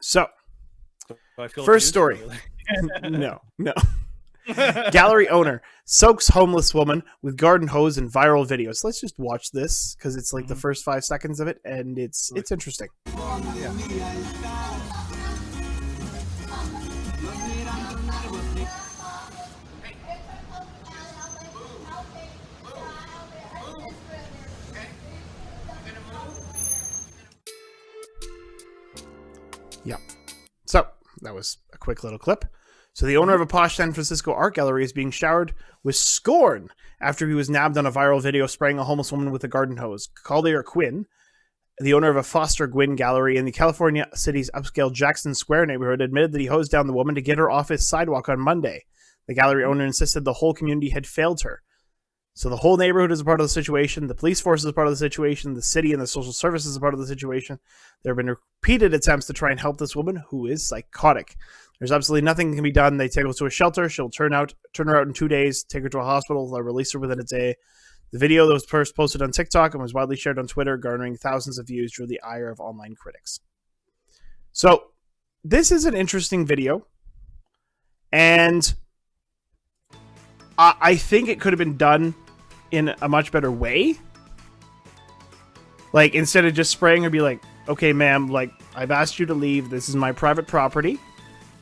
So, Do I feel first abused? story. No. Gallery owner soaks homeless woman with garden hose in viral videos. Let's just watch this because it's like the first 5 seconds of it, and it's interesting. Yeah. So that was a quick little clip. So the owner of a posh San Francisco art gallery is being showered with scorn after he was nabbed on a viral video spraying a homeless woman with a garden hose. Calder Quinn, the owner of a Foster Gwynn gallery in the California city's upscale Jackson Square neighborhood, admitted that he hosed down the woman to get her off his sidewalk on Monday. The gallery owner insisted the whole community had failed her. So the whole neighborhood is a part of the situation. The police force is a part of the situation. The city and the social services is a part of the situation. There have been repeated attempts to try and help this woman, who is psychotic. There's absolutely nothing that can be done. They take her to a shelter. She'll turn her out in 2 days, take her to a hospital. They'll release her within a day. The video that was first posted on TikTok and was widely shared on Twitter, garnering thousands of views, drew the ire of online critics. So this is an interesting video. And I think it could have been done in a much better way. Like, instead of just spraying her, be like, okay, ma'am, like, I've asked you to leave. This is my private property.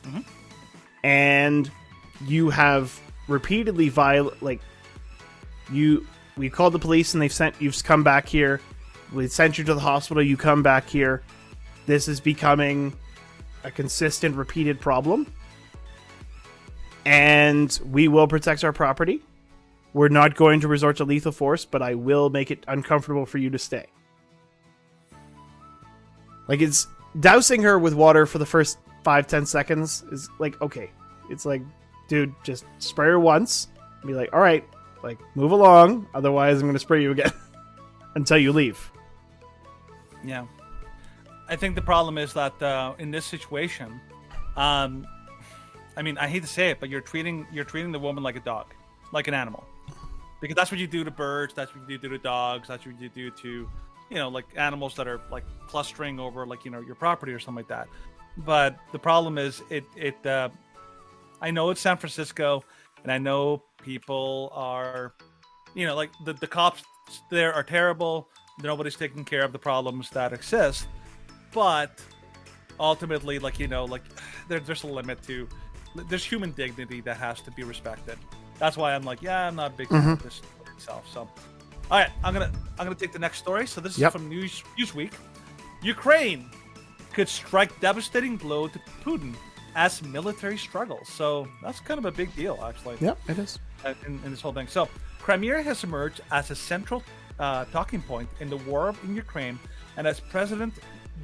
Mm-hmm. And you have repeatedly we called the police and you've come back here. We sent you to the hospital. You come back here. This is becoming a consistent, repeated problem. And we will protect our property. We're not going to resort to lethal force, but I will make it uncomfortable for you to stay. Like, it's dousing her with water for the first 5-10 seconds is like, okay. It's like, dude, just spray her once. And be like, all right, like, move along. Otherwise, I'm going to spray you again until you leave. Yeah. I think the problem is that in this situation, I mean, I hate to say it, but you're treating the woman like a dog, like an animal. Because that's what you do to birds, that's what you do to dogs, that's what you do to, like animals that are like clustering over like, your property or something like that. But the problem is I know it's San Francisco and I know people are, like the cops there are terrible. Nobody's taking care of the problems that exist. But ultimately, there's a limit to, there's human dignity that has to be respected. That's why I'm like, yeah, I'm not a big fan of this myself. So, all right, I'm gonna take the next story. So this is from Newsweek. Ukraine could strike devastating blow to Putin as military struggles. So that's kind of a big deal, actually. Yep, it is. In this whole thing. So Crimea has emerged as a central talking point in the war in Ukraine, and as President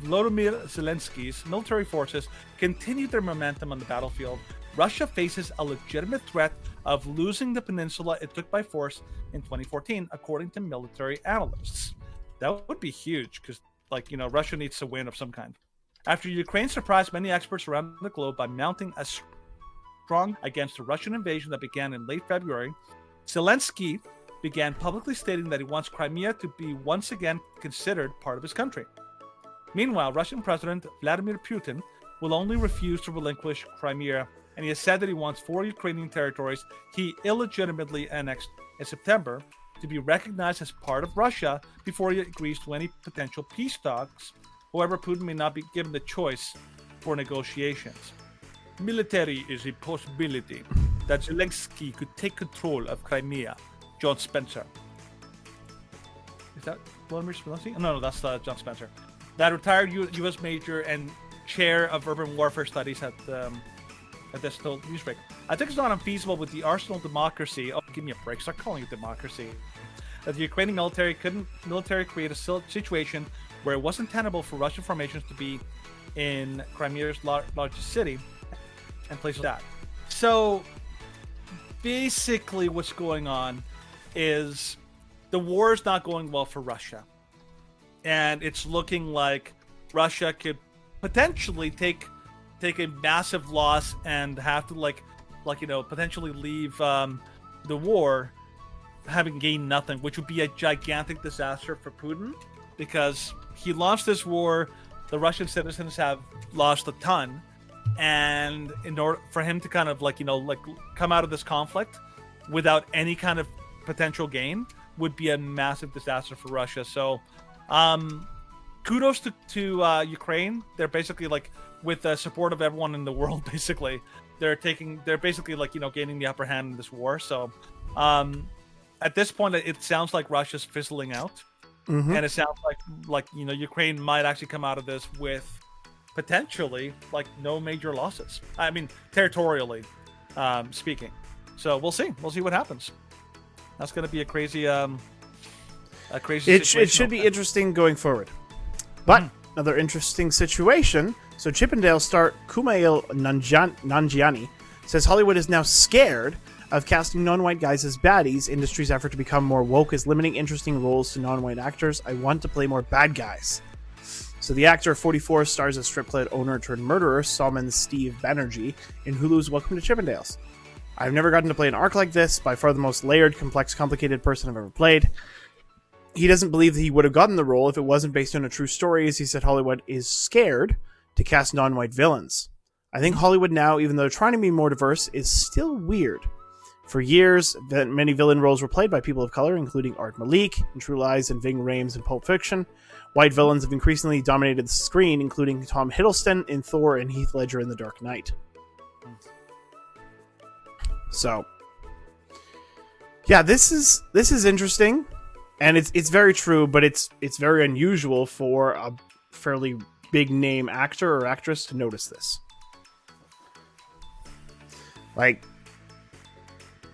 Volodymyr Zelensky's military forces continue their momentum on the battlefield, Russia faces a legitimate threat of losing the peninsula it took by force in 2014, according to military analysts. That would be huge because, Russia needs a win of some kind. After Ukraine surprised many experts around the globe by mounting a strong against the Russian invasion that began in late February, Zelensky began publicly stating that he wants Crimea to be once again considered part of his country. Meanwhile, Russian President Vladimir Putin will only refuse to relinquish Crimea, and he has said that he wants 4 Ukrainian territories he illegitimately annexed in September to be recognized as part of Russia before he agrees to any potential peace talks. However, Putin may not be given the choice for negotiations. Military is a possibility that Zelensky could take control of Crimea. John Spencer. Is that Vladimir Zelensky? No, that's John Spencer. That retired U.S. major and chair of urban warfare studies at this Newsweek. I think it's not unfeasible with the arsenal democracy. Oh, give me a break! Start calling it democracy. That the Ukrainian military couldn't create a situation where it wasn't tenable for Russian formations to be in Crimea's largest city and places like that. So basically, what's going on is the war is not going well for Russia, and it's looking like Russia could potentially take a massive loss and have to potentially leave the war having gained nothing, which would be a gigantic disaster for Putin because he launched this war the Russian citizens have lost a ton, and in order for him to kind of come out of this conflict without any kind of potential gain would be a massive disaster for Russia. So, kudos to Ukraine. They're basically with the support of everyone in the world. Basically, they're basically gaining the upper hand in this war. So, at this point, it sounds like Russia's fizzling out. Mm-hmm. And it sounds like Ukraine might actually come out of this with potentially no major losses. I mean, territorially speaking. So we'll see. We'll see what happens. That's going to be a crazy situation. It should be interesting going forward. But another interesting situation. So Chippendale star Kumail Nanjiani says Hollywood is now scared of casting non-white guys as baddies. Industry's effort to become more woke is limiting interesting roles to non-white actors. I want to play more bad guys. So the actor, 44, stars as strip club owner turned murderer Salman Steve Banerjee in Hulu's Welcome to Chippendales. I've never gotten to play an arc like this. By far the most layered, complex, complicated person I've ever played. He doesn't believe that he would have gotten the role if it wasn't based on a true story, as he said Hollywood is scared to cast non-white villains. I think Hollywood now, even though they're trying to be more diverse, is still weird. For years, many villain roles were played by people of color, including Art Malik in True Lies and Ving Rhames in Pulp Fiction. White villains have increasingly dominated the screen, including Tom Hiddleston in Thor and Heath Ledger in The Dark Knight. So, yeah, this is interesting, and it's very true, but it's very unusual for a fairly big name actor or actress to notice this.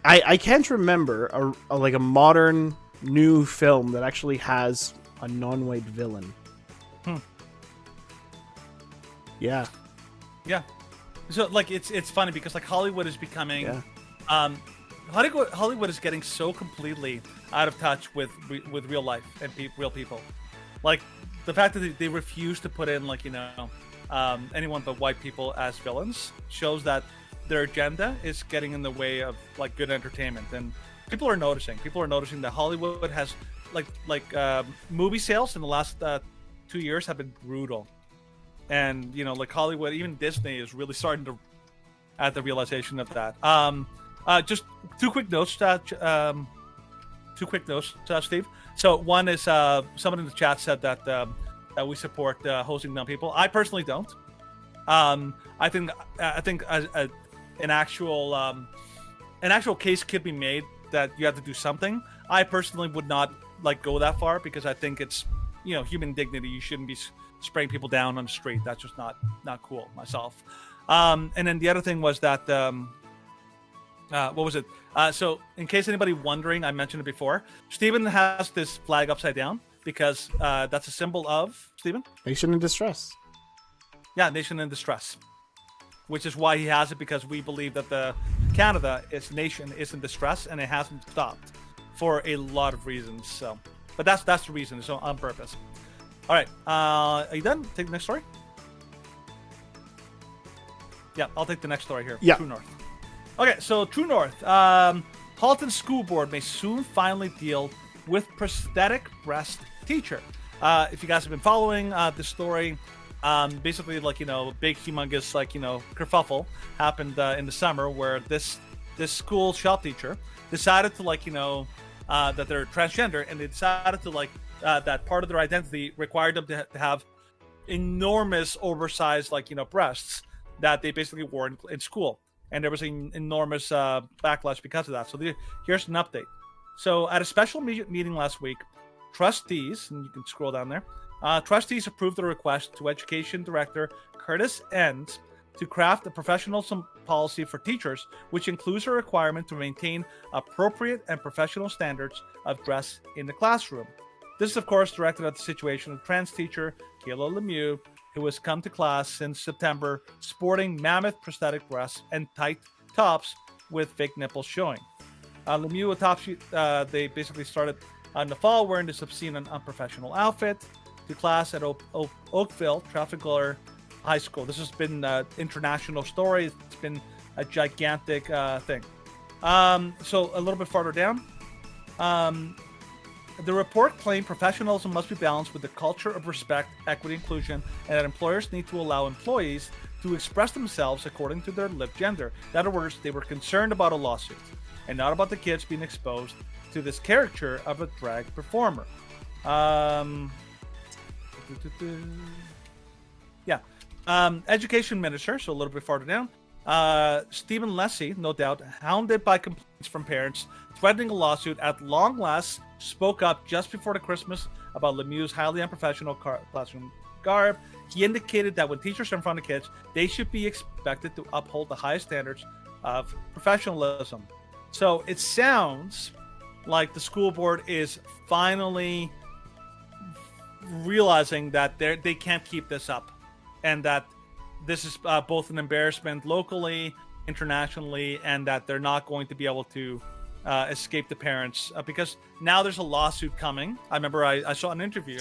I can't remember a modern new film that actually has a non-white villain. Yeah. So it's funny because Hollywood is becoming, Hollywood is getting so completely out of touch with real life and real people. The fact that they refuse to put in anyone but white people as villains shows that their agenda is getting in the way of good entertainment, and people are noticing. People are noticing that Hollywood has movie sales in the last 2 years have been brutal, and Hollywood, even Disney is really starting to at the realization of that. Just two quick notes, Steve. So one is someone in the chat said that we support hosting dumb people. I personally don't. I think an actual case could be made that you have to do something. I personally would not go that far because I think it's human dignity. You shouldn't be spraying people down on the street. That's just not cool myself. And then the other thing was that what was it? So in case anybody wondering, I mentioned it before. Steven has this flag upside down because that's a symbol of Steven. Nation in distress. Yeah, nation in distress. Which is why he has it, because we believe that Canada, its nation, is in distress, and it hasn't stopped for a lot of reasons. So, but that's the reason. So on purpose. All right, are you done? Take the next story. Yeah, I'll take the next story here. Yeah. True North. Okay, so True North. Halton School Board may soon finally deal with prosthetic breast teacher. If you guys have been following this story. Basically, big, humongous, kerfuffle happened in the summer where this school shop teacher decided to, that they're transgender, and they decided to, that part of their identity required them to have enormous, oversized, breasts that they basically wore in school. And there was an enormous backlash because of that. So here's an update. So at a special meeting last week, trustees, and you can scroll down there, trustees approved the request to Education Director Curtis End to craft a professional policy for teachers, which includes a requirement to maintain appropriate and professional standards of dress in the classroom. This is, of course, directed at the situation of trans teacher Kayla Lemieux, who has come to class since September sporting mammoth prosthetic breasts and tight tops with fake nipples showing. Lemieux, a top sheet, they basically started in the fall wearing this obscene and unprofessional outfit to class at Oakville Trafalgar High School. This has been an international story. It's been a gigantic thing. So a little bit farther down, The report claimed professionalism must be balanced with the culture of respect, equity, inclusion, and that employers need to allow employees to express themselves according to their lived gender. In other words, they were concerned about a lawsuit and not about the kids being exposed to this caricature of a drag performer. Education minister, so a little bit farther down, Stephen Leslie, no doubt, hounded by complaints from parents threatening a lawsuit, at long last spoke up just before the Christmas about Lemieux's highly unprofessional classroom garb. He indicated that when teachers are in front of kids, they should be expected to uphold the highest standards of professionalism. So it sounds like the school board is finally realizing that they can't keep this up, and that this is both an embarrassment locally, internationally, and that they're not going to be able to escape the parents because now there's a lawsuit coming. I remember I saw an interview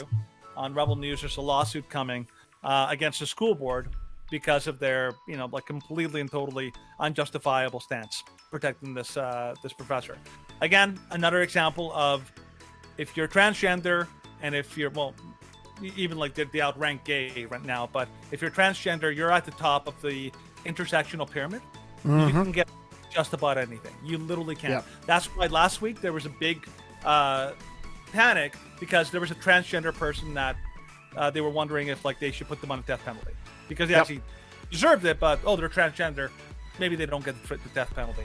on Rebel News. There's a lawsuit coming against the school board because of their, like completely and totally unjustifiable stance protecting this professor. Again, another example of if you're transgender and if you're, well, even like the outranked gay right now, but if you're transgender, you're at the top of the intersectional pyramid. You can get just about anything. You literally can. Yep. That's why last week there was a big panic because there was a transgender person that they were wondering if like they should put them on a death penalty because they actually deserved it, but they're transgender, maybe they don't get the death penalty.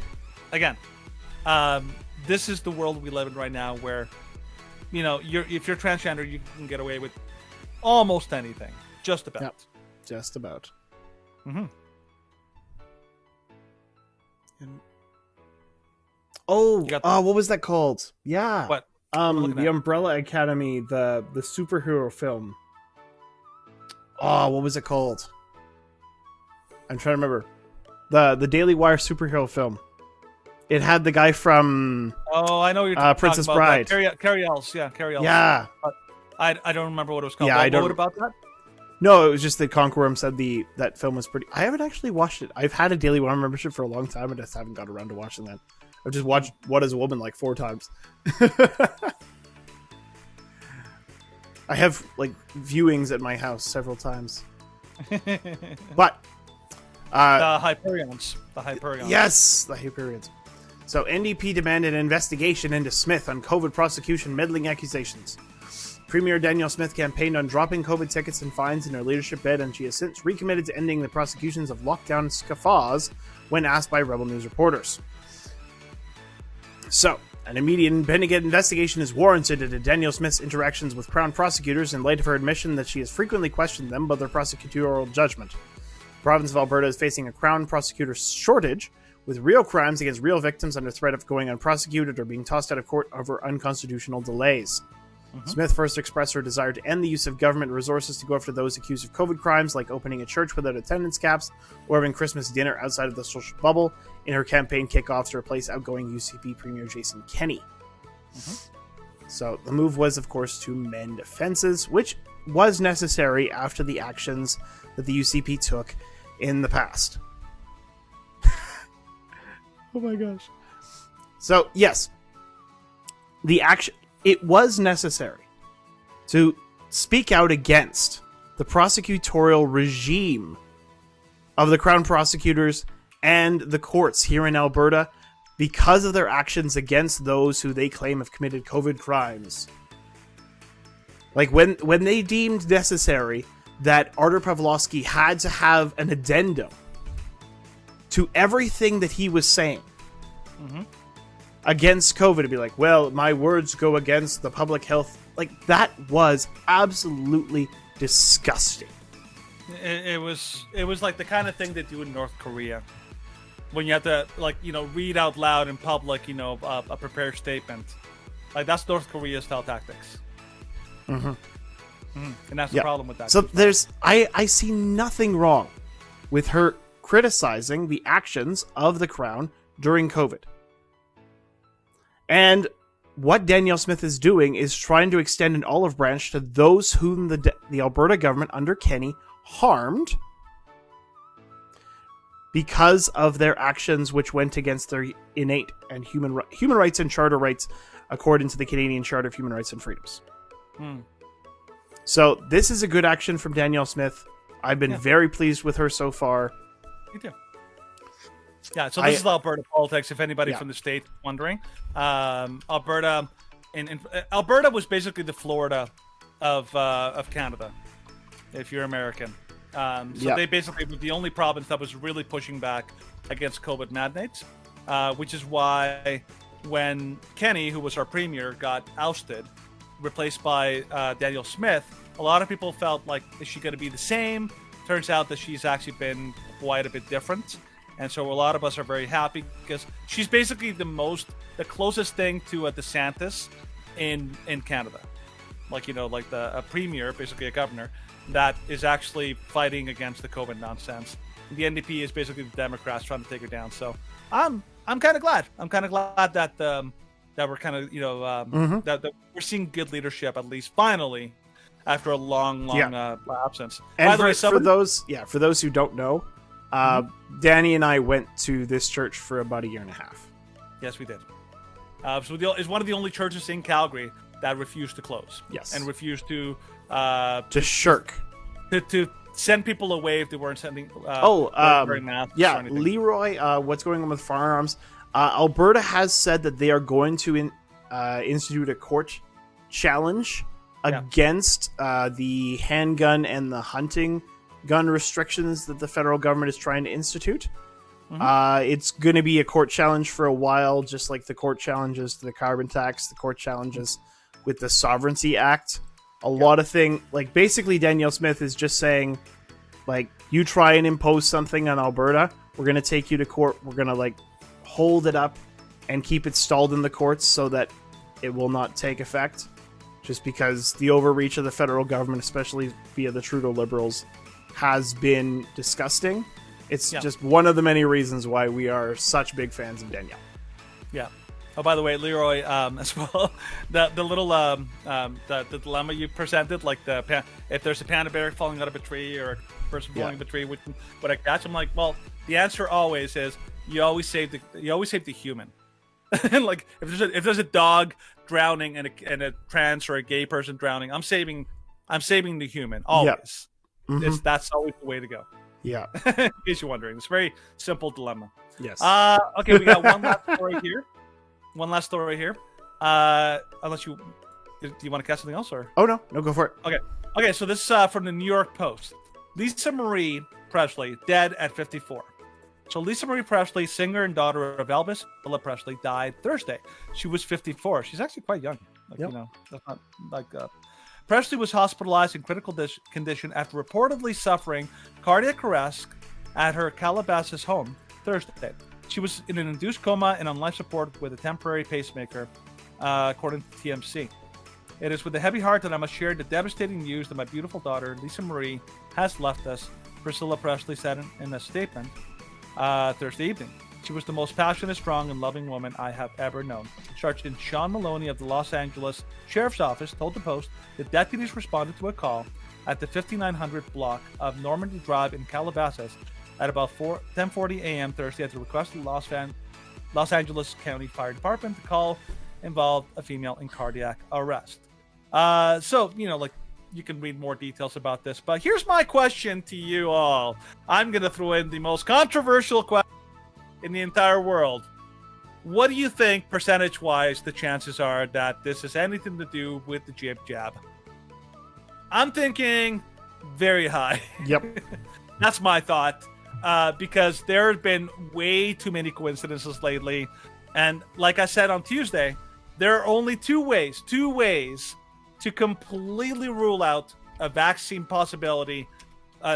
Again, this is the world we live in right now, where if you're transgender, you can get away with almost anything, just about. Yep. Just about. What was that called? Yeah. What? The Umbrella Academy, the superhero film. What was it called? I'm trying to remember. The Daily Wire superhero film. It had the guy from I know you're talking Princess about Bride. Carrie Ells. Yeah, Carrie Ells. Yeah. But I don't remember what it was called. Yeah, What about that? No, it was just that Conqueror said that film was pretty. I haven't actually watched it. I've had a Daily Wire membership for a long time, and just haven't got around to watching that. I've just watched What Is a Woman like 4 times. I have like viewings at my house several times. But the Hyperions. Yes, the Hyperions. So NDP demanded an investigation into Smith on COVID prosecution meddling accusations. Premier Danielle Smith campaigned on dropping COVID tickets and fines in her leadership bid, and she has since recommitted to ending the prosecutions of lockdown scofflaws when asked by Rebel News reporters. So, an immediate independent investigation is warranted into Danielle Smith's interactions with Crown prosecutors in light of her admission that she has frequently questioned them about their prosecutorial judgment. The province of Alberta is facing a Crown prosecutor shortage, with real crimes against real victims under threat of going unprosecuted or being tossed out of court over unconstitutional delays. Smith first expressed her desire to end the use of government resources to go after those accused of COVID crimes, like opening a church without attendance caps or having Christmas dinner outside of the social bubble, in her campaign kickoff to replace outgoing UCP Premier Jason Kenney. So the move was, of course, to mend fences, which was necessary after the actions that the UCP took in the past. Oh my gosh. So, yes, it was necessary to speak out against the prosecutorial regime of the Crown prosecutors and the courts here in Alberta because of their actions against those who they claim have committed COVID crimes. Like when they deemed necessary that Artur Pawlowski had to have an addendum to everything that he was saying against COVID, to be like, well, my words go against the public health. Like, that was absolutely disgusting. It was like the kind of thing they do in North Korea, when you have to read out loud in public, a prepared statement. Like, that's North Korea style tactics. And that's the problem with that. So I see nothing wrong with her criticizing the actions of the Crown during COVID. And what Danielle Smith is doing is trying to extend an olive branch to those whom the Alberta government under Kenney harmed because of their actions which went against their innate and human rights and charter rights according to the Canadian Charter of Human Rights and Freedoms. So this is a good action from Danielle Smith. I've been very pleased with her so far. Me too. Yeah, so this is Alberta politics, if anybody from the state is wondering. Alberta Alberta was basically the Florida of Canada, if you're American. They basically were the only province that was really pushing back against COVID mandates, which is why when Kenny, who was our premier, got ousted, replaced by Danielle Smith, a lot of people felt like, is she going to be the same? Turns out that she's actually been quite a bit different. And so a lot of us are very happy because she's basically the closest thing to a DeSantis in Canada. Like, a premier, basically a governor, that is actually fighting against the COVID nonsense. The NDP is basically the Democrats trying to take her down. So I'm kind of glad. I'm kind of glad that we're kind of that we're seeing good leadership, at least finally, after a long absence. And for those who don't know, Danny and I went to this church for about a year and a half. Yes, we did. So it's one of the only churches in Calgary that refused to close. Yes, and refused to shirk, to send people away if they weren't sending. Wearing masks. Yeah, Leroy. What's going on with firearms? Alberta has said that they are going to institute a court challenge against the handgun and the hunting gun restrictions that the federal government is trying to institute. It's going to be a court challenge for a while, just like the court challenges to the carbon tax, the court challenges with the Sovereignty Act. A lot of things, like basically Danielle Smith is just saying, like, you try and impose something on Alberta, we're going to take you to court, we're going to hold it up and keep it stalled in the courts so that it will not take effect, just because the overreach of the federal government, especially via the Trudeau Liberals, has been disgusting. It's just one of the many reasons why we are such big fans of Danielle. Yeah. Oh, by the way, Leroy, as well, the little the dilemma you presented, like if there's a panda bear falling out of a tree or a person falling out of a tree, would I catch? I'm like, well, the answer always is you always save the human. Like if there's a dog drowning and a trans or a gay person drowning, I'm saving the human always. That's always the way to go. Yeah. In case you're wondering, it's a very simple dilemma. Yes. Okay, we got one last story here. Unless do you want to catch something else, or? Oh no, go for it. Okay. So this is from the New York Post. Lisa Marie Presley dead at 54. So Lisa Marie Presley, singer and daughter of Elvis Presley, died Thursday. She was 54. She's actually quite young. That's not like. Presley was hospitalized in critical condition after reportedly suffering cardiac arrest at her Calabasas home Thursday. She was in an induced coma and on life support with a temporary pacemaker, according to TMC. It is with a heavy heart that I must share the devastating news that my beautiful daughter, Lisa Marie, has left us, Priscilla Presley said in a statement Thursday evening. She was the most passionate, strong, and loving woman I have ever known. Sergeant Sean Maloney of the Los Angeles Sheriff's Office told the Post that deputies responded to a call at the 5900 block of Normandy Drive in Calabasas at about 10:40 a.m. Thursday at the request of the Los Angeles County Fire Department. The call involved a female in cardiac arrest. You can read more details about this, but here's my question to you all. I'm going to throw in the most controversial question in the entire world. What do you think, percentage-wise, the chances are that this has anything to do with the jab? I'm thinking very high. Yep. That's my thought, because there have been way too many coincidences lately. And like I said on Tuesday, there are only two ways to completely rule out a vaccine possibility,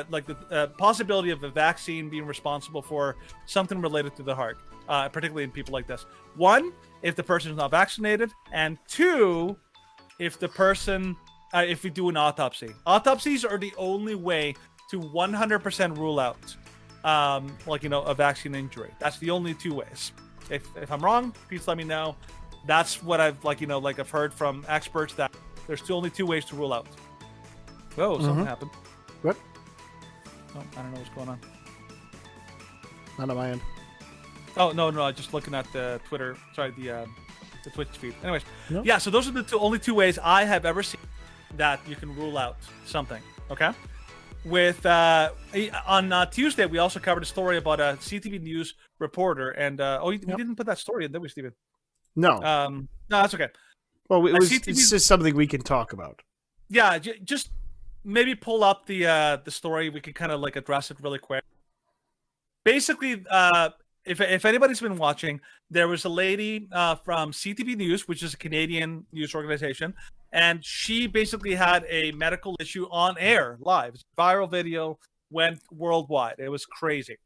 like the possibility of a vaccine being responsible for something related to the heart, particularly in people like this. One, if the person is not vaccinated, and two, if the person, if we do an autopsy. Autopsies are the only way to 100% rule out, a vaccine injury. That's the only two ways. If I'm wrong, please let me know. That's what I've I've heard from experts, that there's still only two ways to rule out. Whoa, something happened. What? Oh, I don't know what's going on. Not on my end. Oh no, just looking at the Twitter. Sorry, the Twitch feed. Anyways, Nope. yeah. So those are the only two ways I have ever seen that you can rule out something. Okay. With on Tuesday, we also covered a story about a CTV News reporter, and we didn't put that story in, did we, Steven? No. No, that's okay. Well, it's just something we can talk about. Yeah, just maybe pull up the story. We can kind of like address it really quick. Basically, if anybody's been watching, there was a lady from CTV News, which is a Canadian news organization, and she basically had a medical issue on air live. It's a viral video, went worldwide. It was crazy.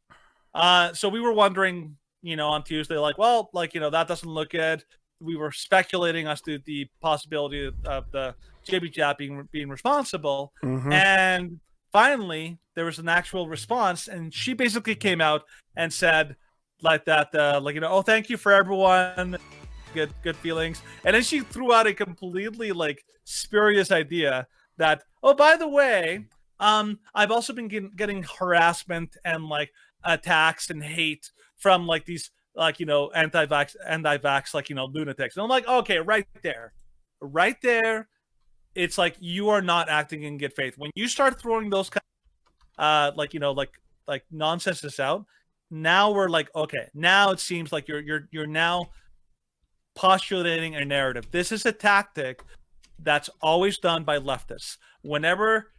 So we were wondering, on Tuesday, that doesn't look good. We were speculating as to the possibility of the JB Jab being responsible. Mm-hmm. And finally, there was an actual response, and she basically came out and said oh, thank you for everyone. Good feelings. And then she threw out a completely spurious idea that, oh, by the way, I've also been getting harassment and attacks and hate from these anti-vax lunatics. And I'm like, okay, right there, it's like you are not acting in good faith. When you start throwing those kind of, nonsenses out, now we're like, okay, now it seems like you're now postulating a narrative. This is a tactic that's always done by leftists. Whenever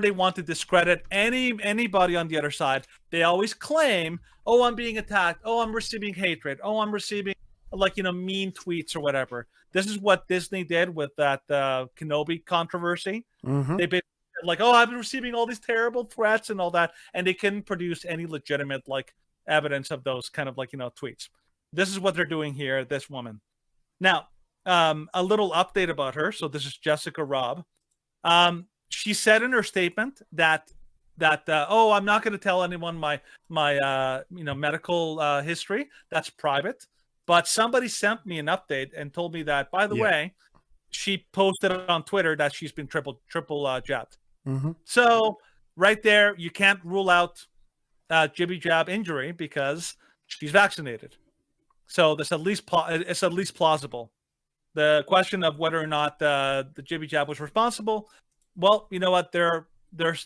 they want to discredit anybody on the other side, they always claim, oh, I'm being attacked. Oh, I'm receiving hatred. Oh, I'm receiving mean tweets or whatever. This is what Disney did with that Kenobi controversy. Mm-hmm. They've been oh, I've been receiving all these terrible threats and all that, and they couldn't produce any legitimate evidence of those kind of tweets. This is what they're doing here, this woman. Now, a little update about her. So this is Jessica Robb. She said in her statement that I'm not going to tell anyone my medical history. That's private. But somebody sent me an update and told me that, by the way, she posted on Twitter that she's been triple jabbed. Mm-hmm. So right there, you can't rule out jibby jab injury because she's vaccinated. So that's it's at least plausible. The question of whether or not the jibby jab was responsible, well, you know what? There's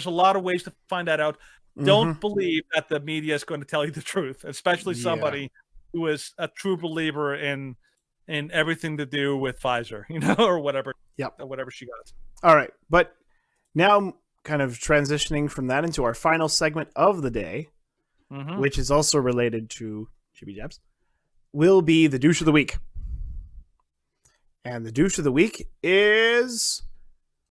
a lot of ways to find that out. Mm-hmm. Don't believe that the media is going to tell you the truth, especially somebody who is a true believer in everything to do with Pfizer, or whatever. Yep. Or whatever she got. All right, but now kind of transitioning from that into our final segment of the day, mm-hmm. which is also related to jibby jabs, will be the douche of the week. And the douche of the week is